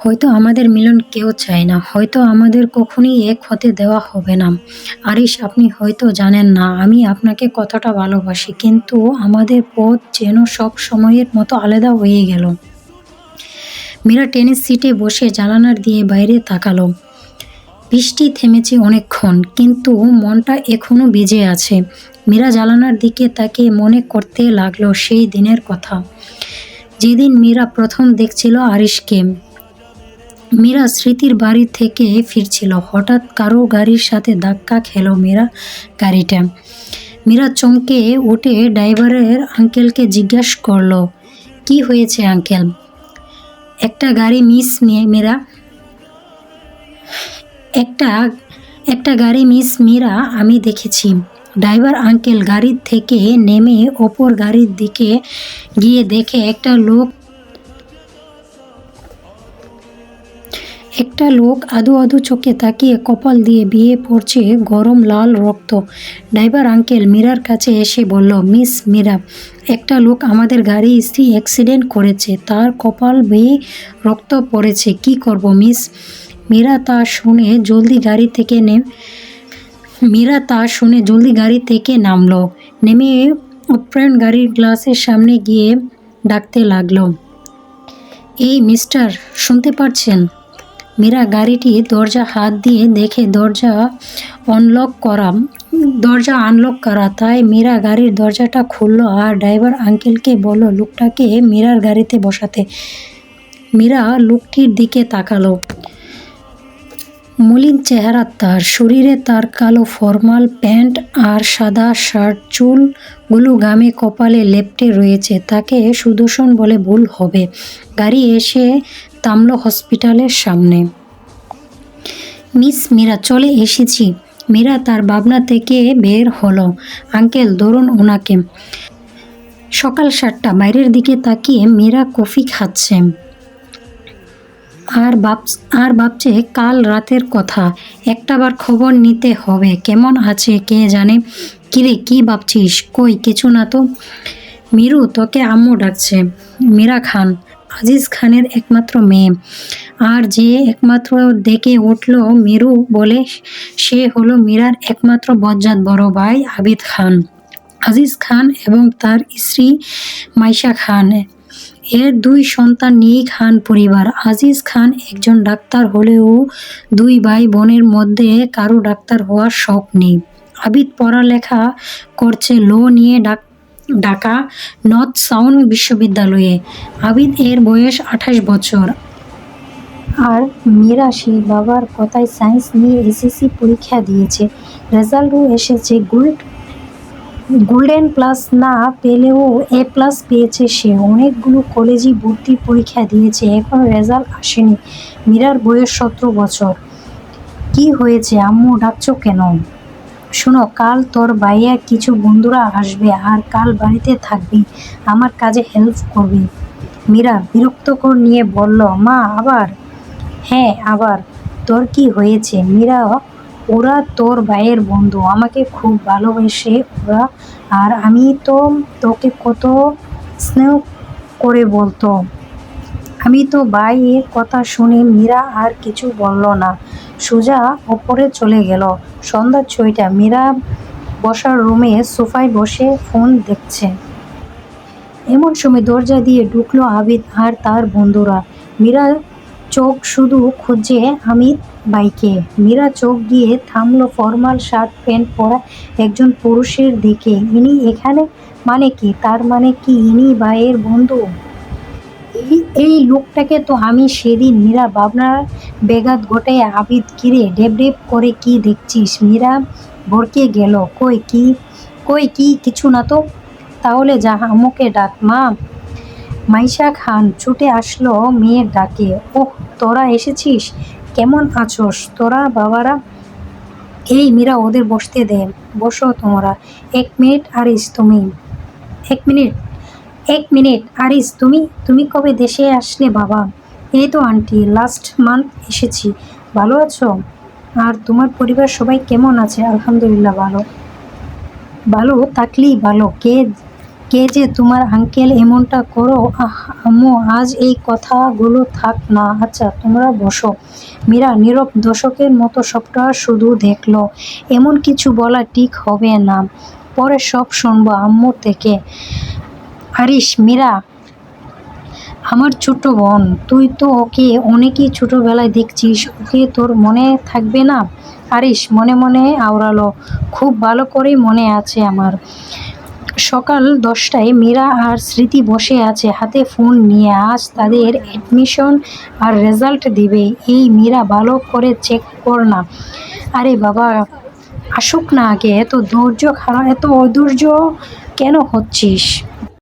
হয়তো আমাদের মিলন কেউ চায় না, হয়তো আমাদের কখনোই এক হতে দেওয়া হবে না। আরিশ, আপনি হয়তো জানেন না আমি আপনাকে কতটা ভালোবাসি, কিন্তু আমাদের পথ যেন সব সময়ের মতো আলাদা হয়ে গেল। মীরা টেনিস সিটে বসে জানালার দিয়ে বাইরে তাকালো। বৃষ্টি থেমেছে অনেকক্ষণ, কিন্তু মনটা এখনো ভিজে আছে। মীরা জানালার দিকে তাকিয়ে মনে করতে লাগলো সেই দিনের কথা, যেদিন মীরা প্রথম দেখছিল আরিশকে। মীরা স্মৃতির বাড়ি থেকে ফিরছিল, হঠাৎ কারো গাড়ির সাথে ধাক্কা খেলো মীরা গাড়িটা। মীরা চমকে উঠে ড্রাইভারের আঙ্কেলকে জিজ্ঞাসা করলো, কি হয়েছে আঙ্কেল? একটা গাড়ি মিস মীরা একটা গাড়ি মিস মীরা, আমি দেখেছি। ড্রাইভার আঙ্কেল গাড়ির থেকে নেমে অপর গাড়ির দিকে গিয়ে দেখে একটা লোক আধো আধো চোখে তাকিয়ে কপাল দিয়ে বিয়ে পড়ছে গরম লাল রক্ত। ড্রাইভার আঙ্কেল মীরার কাছে এসে বলল, মিস মীরা, একটা লোক আমাদের গাড়ি অ্যাক্সিডেন্ট করেছে, তার কপাল বেয়ে রক্ত পড়েছে, কি করব মিস? মীরা তা শুনে জলদি গাড়ি থেকে নামলো। নেমে অপ্রাণ গাড়ির গ্লাসের সামনে গিয়ে ডাকতে লাগলো, এই মিস্টার, শুনতে পারছেন? মীরা গাড়িটির দরজা হাত দিয়ে দেখে দরজা আনলক করা। তাই মীরা গাড়ির দরজাটা খুললো আর ড্রাইভার আঙ্কেলকে বলল লোকটাকে মীরার গাড়িতে বসাতে। মীরা লোকটির দিকে তাকালো। মলিন চেহারা তার, শরীরে তার কালো ফর্মাল প্যান্ট আর সাদা শার্ট, চুলগুলো গামে কপালে লেপ্টে রয়েছে। তাকে সুদর্শন বলে ভুল হবে। গাড়ি এসে থামল হসপিটালের সামনে। মিস মীরা, চলে এসেছি। মীরা তার ভাবনা থেকে বের হলো। আঙ্কেল, ধরুন ওনাকে। সকাল 7টা। বাইরের দিকে তাকিয়ে মীরা কফি খাচ্ছে আর ভাবছে কাল রাতের কথা। একটাবার খবর নিতে হবে, কেমন আছে কে জানে। কিরে, কি ভাবছিস? কই কিছু না তো। মিরু, তোকে আম্মু ডাকছে। মীরা খান, আজিজ খানের একমাত্র মেয়ে, আর যে একমাত্র ডেকে উঠল মিরু বলে, সে হলো মীরার একমাত্র বজ্জাত বড় ভাই আবিদ খান। আজিজ খান এবং তার স্ত্রী মাইশা খান, এর 2 সন্তান নিয়ে খান পরিবার। আজিজ খান একজন ডাক্তার হলেও 2 ভাই বোনের মধ্যে কারো ডাক্তার হওয়ার শখ নেই। আবিদ পড়ালেখা করছে ল নিয়ে ঢাকা নর্থ সাউথ বিশ্ববিদ্যালয়ে। আবিদ এর বয়স 28 বছর। আর মীরা সেই বাবার কথায় সায়েন্স নিয়ে এসএসসি পরীক্ষা দিয়েছে, রেজাল্টও এসেছে গোল্ডেন প্লাস না পেলেও A+ পেয়েছে সে। অনেকগুলো কলেজে ভর্তি পরীক্ষা দিয়েছে, এখন রেজাল্ট আসেনি। মীরার বয়স 17 বছর। কি হয়েছে আম্মু, ডাকছো কেন? শোনো, কাল তোর ভাইয়া কিছু বন্ধুরা আসবে আর কাল বাড়িতে থাকবি, আমার কাজে হেল্প করবি। মীরা বিরক্তকর নিয়ে বলল, মা আবার? হ্যাঁ আবার। তোর কি হয়েছে মীরা? ওরা তোর ভাইয়ের বন্ধু, আমাকে খুব ভালোবাসে ওরা, আর আমি তো তোকে কত স্নেহ করে বলতো। আমি তো ভাইয়ের কথা শুনে মীরা আর কিছু বলল না, সোজা ওপরে চলে গেল। সন্ধ্যা 6টা। মীরা বসার রুমে সোফায় বসে ফোন দেখছে। এমন সময় দরজা দিয়ে ঢুকলো আবিদ আর তার বন্ধুরা। মীরা চোখ শুধু খুঁজছে আমিত ভাইকে। মীরা চোখ দিয়ে থামলো ফর্মাল শার্ট প্যান্ট পরা একজন পুরুষের দিকে। ইনি এখানে? মানে কি? তার মানে কি ইনি ভাইয়ের বন্ধু? এই লোকটাকে তো আমি সেদিন। মীরা ভাবনার ব্যাঘাত ঘটায় আবিদ, কিরে ডেব করে কি দেখছিস? মীরা ভড়কে গেল, কই কি কিছু না তো। তাহলে যা, আম্মুকে ডাক। মা! মাইশা খান ছুটে আসলো মেয়ের ডাকে। ওহ, তোরা এসেছিস, কেমন আছোস তোরা বাবারা? এই মীরা, ওদের বসতে দে। বসো তোমরা। 1 মিনিট আরিস, তুমি 1 মিনিট আরিস, তুমি কবে দেশে আসলে বাবা? এই তো আন্টি, লাস্ট মান্থ এসেছি। ভালো আছো? আর তোমার পরিবার সবাই কেমন আছে? আলহামদুলিল্লাহ ভালো। ভালো থাকলেই ভালো। কে যে তোমার আঙ্কেল এমনটা করো? আম্মু, আজ এই কথাগুলো থাক না। আচ্ছা তোমরা বসো। মীরা নীরব দর্শকের মতো সবটা শুধু দেখলো। এমন কিছু বলা ঠিক হবে না, পরে সব শুনবো আম্মুর থেকে। আরিশ, মীরা আমার ছোট বোন, তুই তো ওকে অনেকই ছোটবেলায় দেখছিস, ওকে তোর মনে থাকবে না? আরিশ মনে মনে আওড়ালো, খুব ভালো করেই মনে আছে আমার। সকাল 10টায় মীরা আর স্মৃতি বসে আছে হাতে ফোন নিয়ে। আজ তাদের অ্যাডমিশন আর রেজাল্ট দিবে। এই মীরা, ভালো করে চেক কর না। আরে বাবা, আসুক না আগে। এত অধৈর্য কেন হচ্ছিস?